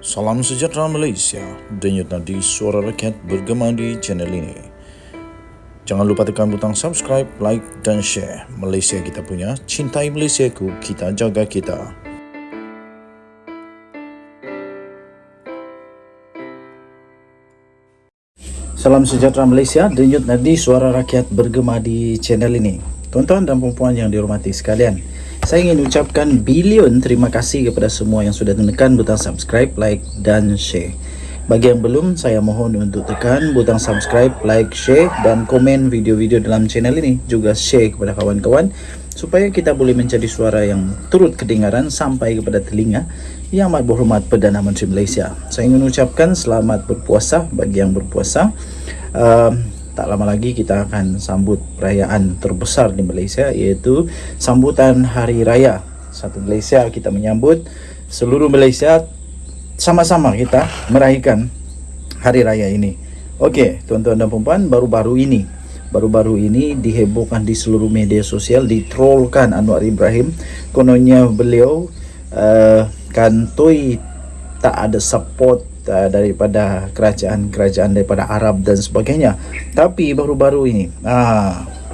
Salam sejahtera Malaysia, denyut nadi suara rakyat bergema di channel ini. Jangan lupa tekan butang subscribe, like dan share. Malaysia kita punya, cintai Malaysiaku, kita jaga kita. Salam sejahtera Malaysia, denyut nadi suara rakyat bergema di channel ini. Tuan-tuan dan puan-puan yang dihormati sekalian, saya ingin ucapkan bilion terima kasih kepada semua yang sudah menekan butang subscribe, like dan share. Bagi yang belum, saya mohon untuk tekan butang subscribe, like, share dan komen video-video dalam channel ini. Juga share kepada kawan-kawan supaya kita boleh menjadi suara yang turut kedengaran sampai kepada telinga Yang Amat Berhormat Perdana Menteri Malaysia. Saya ingin ucapkan selamat berpuasa bagi yang berpuasa. Tak lama lagi kita akan sambut perayaan terbesar di Malaysia, iaitu sambutan Hari Raya. Satu Malaysia, kita menyambut seluruh Malaysia, sama-sama kita meraihkan Hari Raya ini. Okey, tuan-tuan dan puan-puan, baru-baru ini dihebohkan di seluruh media sosial, ditrollkan Anwar Ibrahim. Kononnya beliau kantoi tak ada support daripada kerajaan daripada Arab dan sebagainya. Tapi baru-baru ini,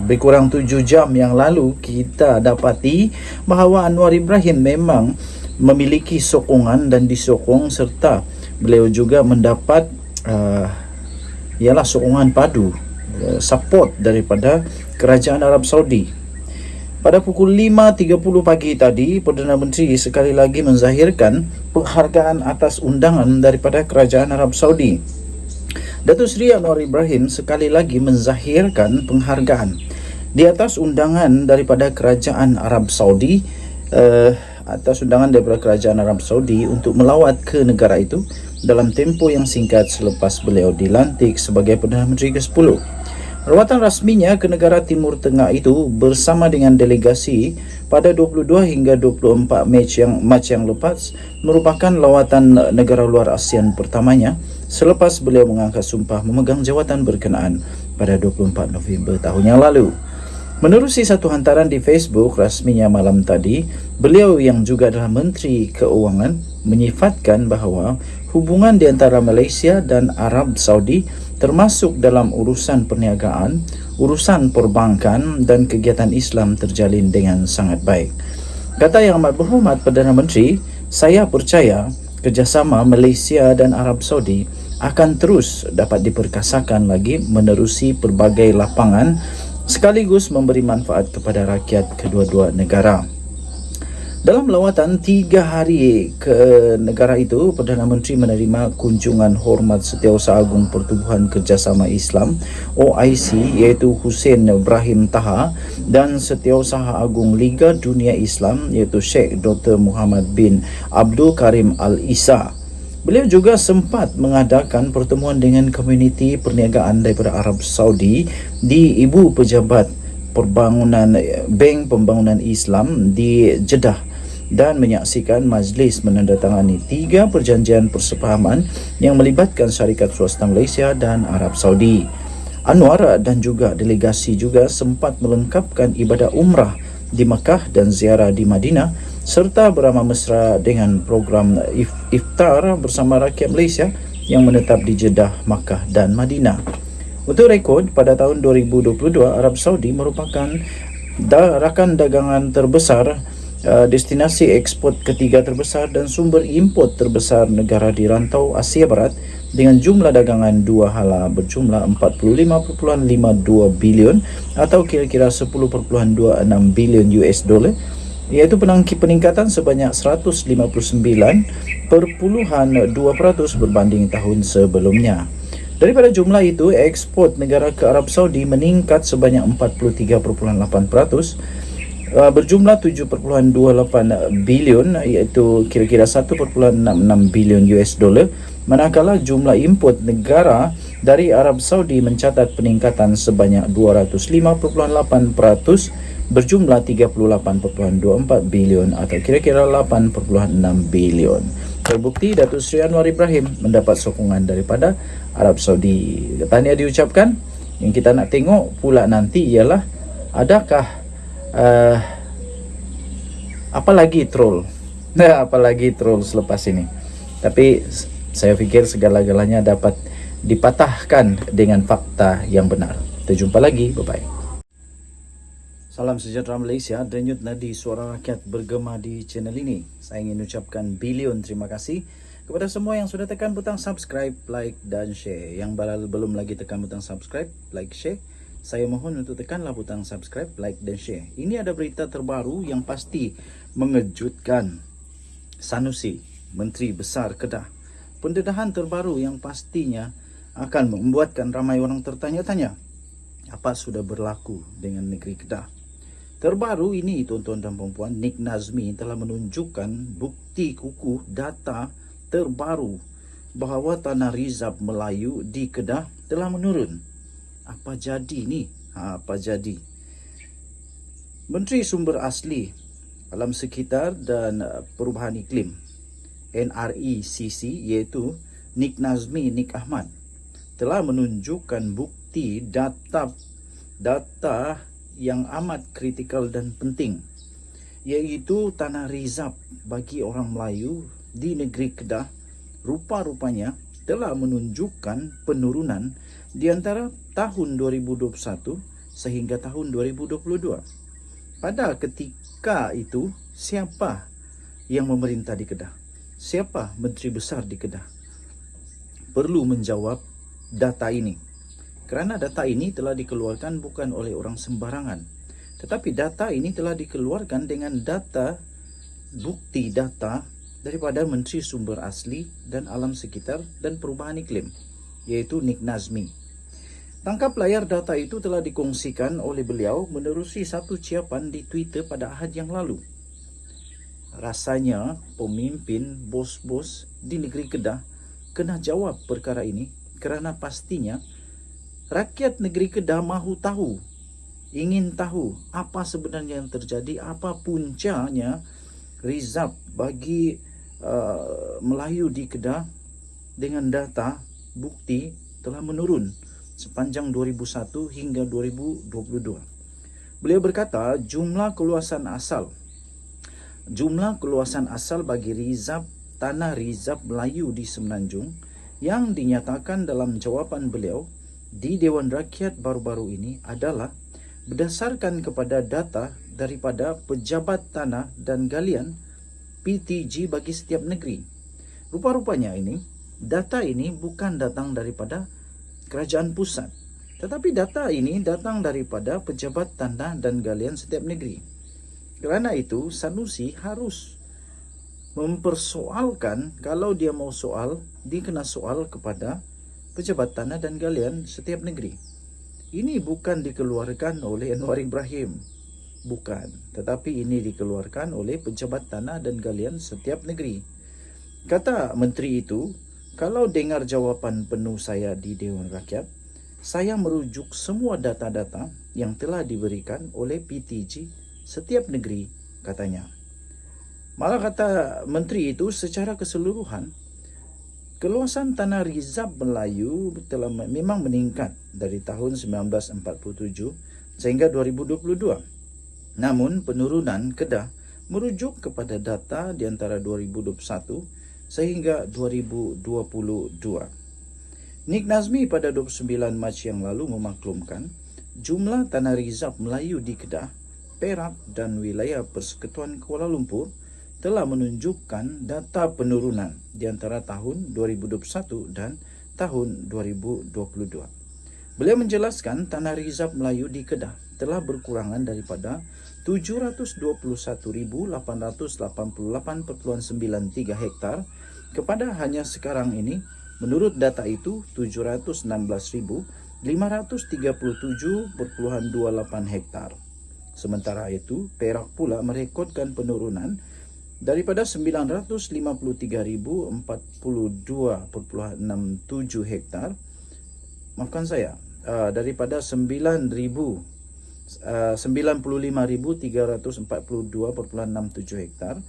lebih kurang 7 jam yang lalu, kita dapati bahawa Anwar Ibrahim memang memiliki sokongan dan disokong, serta beliau juga mendapat sokongan padu, support daripada kerajaan Arab Saudi. Pada pukul 5.30 pagi tadi, Perdana Menteri sekali lagi menzahirkan penghargaan atas undangan daripada kerajaan Arab Saudi. Datuk Seri Anwar Ibrahim sekali lagi menzahirkan penghargaan di atas undangan daripada kerajaan Arab Saudi, untuk melawat ke negara itu dalam tempoh yang singkat selepas beliau dilantik sebagai Perdana Menteri ke-10. Rawatan rasminya ke negara Timur Tengah itu bersama dengan delegasi pada 22 hingga 24 Mac yang lepas merupakan lawatan negara luar ASEAN pertamanya selepas beliau mengangkat sumpah memegang jawatan berkenaan pada 24 November tahun yang lalu. Menerusi satu hantaran di Facebook rasminya malam tadi, beliau yang juga adalah Menteri Keuangan menyifatkan bahawa hubungan di antara Malaysia dan Arab Saudi termasuk dalam urusan perniagaan, urusan perbankan dan kegiatan Islam terjalin dengan sangat baik. Kata Yang Amat Berhormat Perdana Menteri, saya percaya kerjasama Malaysia dan Arab Saudi akan terus dapat diperkasakan lagi menerusi pelbagai lapangan sekaligus memberi manfaat kepada rakyat kedua-dua negara. Dalam lawatan 3 hari ke negara itu, Perdana Menteri menerima kunjungan hormat Setiausaha Agung Pertubuhan Kerjasama Islam OIC, iaitu Hussein Ibrahim Taha, dan Setiausaha Agung Liga Dunia Islam, iaitu Sheikh Dr. Muhammad bin Abdul Karim Al-Isa. Beliau juga sempat mengadakan pertemuan dengan komuniti perniagaan daripada Arab Saudi di Ibu Pejabat Bank Pembangunan Islam di Jeddah dan menyaksikan majlis menandatangani 3 perjanjian persefahaman yang melibatkan syarikat swasta Malaysia dan Arab Saudi. Anwar dan juga delegasi juga sempat melengkapkan ibadah umrah di Mekah dan ziarah di Madinah serta beramah mesra dengan program iftar bersama rakyat Malaysia yang menetap di Jeddah, Makkah dan Madinah. Untuk rekod, pada tahun 2022, Arab Saudi merupakan rakan dagangan terbesar, destinasi ekspor ketiga terbesar dan sumber import terbesar negara di rantau Asia Barat dengan jumlah dagangan dua hala berjumlah 45.52 bilion atau kira-kira 10.26 bilion US dollar, iaitu peningkatan sebanyak 159.2% berbanding tahun sebelumnya. Daripada jumlah itu, ekspor negara ke Arab Saudi meningkat sebanyak 43.8%, berjumlah 7.28 bilion, iaitu kira-kira 1.66 bilion US dollar, manakala jumlah import negara dari Arab Saudi mencatat peningkatan sebanyak 205.8%, berjumlah 38.24 bilion atau kira-kira 8.6 bilion. Terbukti Datuk Seri Anwar Ibrahim mendapat sokongan daripada Arab Saudi. Tahniah diucapkan. Yang kita nak tengok pula nanti ialah adakah apa lagi troll selepas ini. Tapi saya fikir segala-galanya dapat dipatahkan dengan fakta yang benar. Kita jumpa lagi, bye-bye. Salam sejahtera Malaysia, denyut nadi suara rakyat bergema di channel ini. Saya ingin ucapkan bilion terima kasih kepada semua yang sudah tekan butang subscribe, like dan share. Yang belum lagi tekan butang subscribe, like, share, saya mohon untuk tekanlah butang subscribe, like dan share. Ini ada berita terbaru yang pasti mengejutkan. Sanusi, Menteri Besar Kedah. Pendedahan terbaru yang pastinya akan membuatkan ramai orang tertanya-tanya apa sudah berlaku dengan negeri Kedah. Terbaru ini, tuan-tuan dan puan-puan, Nik Nazmi telah menunjukkan bukti kukuh data terbaru bahawa tanah rizab Melayu di Kedah telah menurun. Apa jadi ni? Apa jadi? Menteri Sumber Asli Alam Sekitar dan Perubahan Iklim NRECC, iaitu Nik Nazmi Nik Ahmad, telah menunjukkan bukti data yang amat kritikal dan penting, iaitu tanah rizab bagi orang Melayu di negeri Kedah rupa-rupanya telah menunjukkan penurunan di antara tahun 2021 sehingga tahun 2022. Pada ketika itu, siapa yang memerintah di Kedah? Siapa menteri besar di Kedah? Perlu menjawab data ini. Kerana data ini telah dikeluarkan bukan oleh orang sembarangan, tetapi data ini telah dikeluarkan dengan bukti data daripada Menteri Sumber Asli dan Alam Sekitar dan Perubahan Iklim, iaitu Nik Nazmi. Tangkap layar data itu telah dikongsikan oleh beliau menerusi satu ciapan di Twitter pada Ahad yang lalu. Rasanya pemimpin bos-bos di negeri Kedah kena jawab perkara ini, kerana pastinya rakyat negeri Kedah mahu tahu, ingin tahu apa sebenarnya yang terjadi, apa puncanya rizab bagi Melayu di Kedah dengan data bukti telah menurun sepanjang 2001 hingga 2022. Beliau berkata jumlah keluasan asal bagi rizab tanah rizab Melayu di Semenanjung yang dinyatakan dalam jawapan beliau di Dewan Rakyat baru-baru ini adalah berdasarkan kepada data daripada Pejabat Tanah dan Galian PTG bagi setiap negeri. Rupa-rupanya data ini bukan datang daripada kerajaan pusat, tetapi data ini datang daripada Pejabat Tanah dan Galian setiap negeri. Kerana itu, Sanusi harus mempersoalkan, kalau dia mau soal, dia kena soal kepada Pejabat Tanah dan Galian setiap negeri. Ini bukan dikeluarkan oleh Anwar Ibrahim, bukan, tetapi ini dikeluarkan oleh Pejabat Tanah dan Galian setiap negeri. Kata menteri itu, kalau dengar jawapan penuh saya di Dewan Rakyat, saya merujuk semua data-data yang telah diberikan oleh PTG setiap negeri, katanya. Malah kata menteri itu, secara keseluruhan keluasan tanah rizab Melayu telah memang meningkat dari tahun 1947 sehingga 2022. Namun penurunan Kedah merujuk kepada data di antara 2021 sehingga 2022. Nik Nazmi pada 29 Mac yang lalu memaklumkan jumlah tanah rizab Melayu di Kedah, Perak dan wilayah Persekutuan Kuala Lumpur telah menunjukkan data penurunan di antara tahun 2021 dan tahun 2022. Beliau menjelaskan tanah rizab Melayu di Kedah telah berkurangan daripada 721,888.93 hektar kepada hanya sekarang ini, menurut data itu 716.537.28 hektar. Sementara itu, Perak pula merekodkan penurunan daripada 953.042.67 hektar, daripada 95.342.67 hektar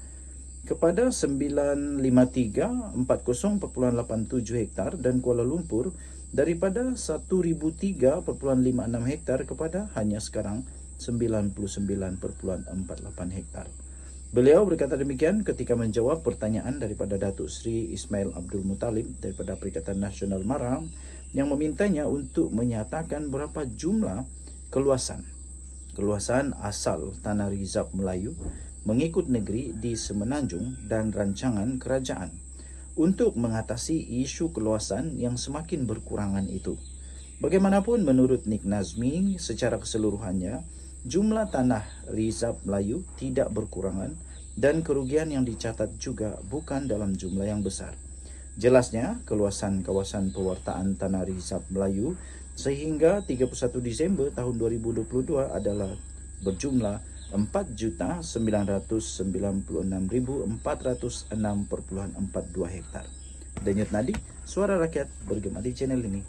kepada 953.40.87 hektar, dan Kuala Lumpur daripada 1.003.56 hektar kepada hanya sekarang 99.48 hektar. Beliau berkata demikian ketika menjawab pertanyaan daripada Datuk Seri Ismail Abdul Muttalib daripada Perikatan Nasional Maram yang memintanya untuk menyatakan berapa jumlah keluasan asal Tanah Rizab Melayu mengikut negeri di Semenanjung dan rancangan kerajaan untuk mengatasi isu keluasan yang semakin berkurangan itu. Bagaimanapun menurut Nik Nazmi secara keseluruhannya, jumlah tanah Rizab Melayu tidak berkurangan dan kerugian yang dicatat juga bukan dalam jumlah yang besar. Jelasnya, keluasan kawasan pewartaan Tanah Rizab Melayu sehingga 31 Disember tahun 2022 adalah berjumlah 4,996,406.42 hektar. Denyut nadi, suara rakyat bergema di channel ini.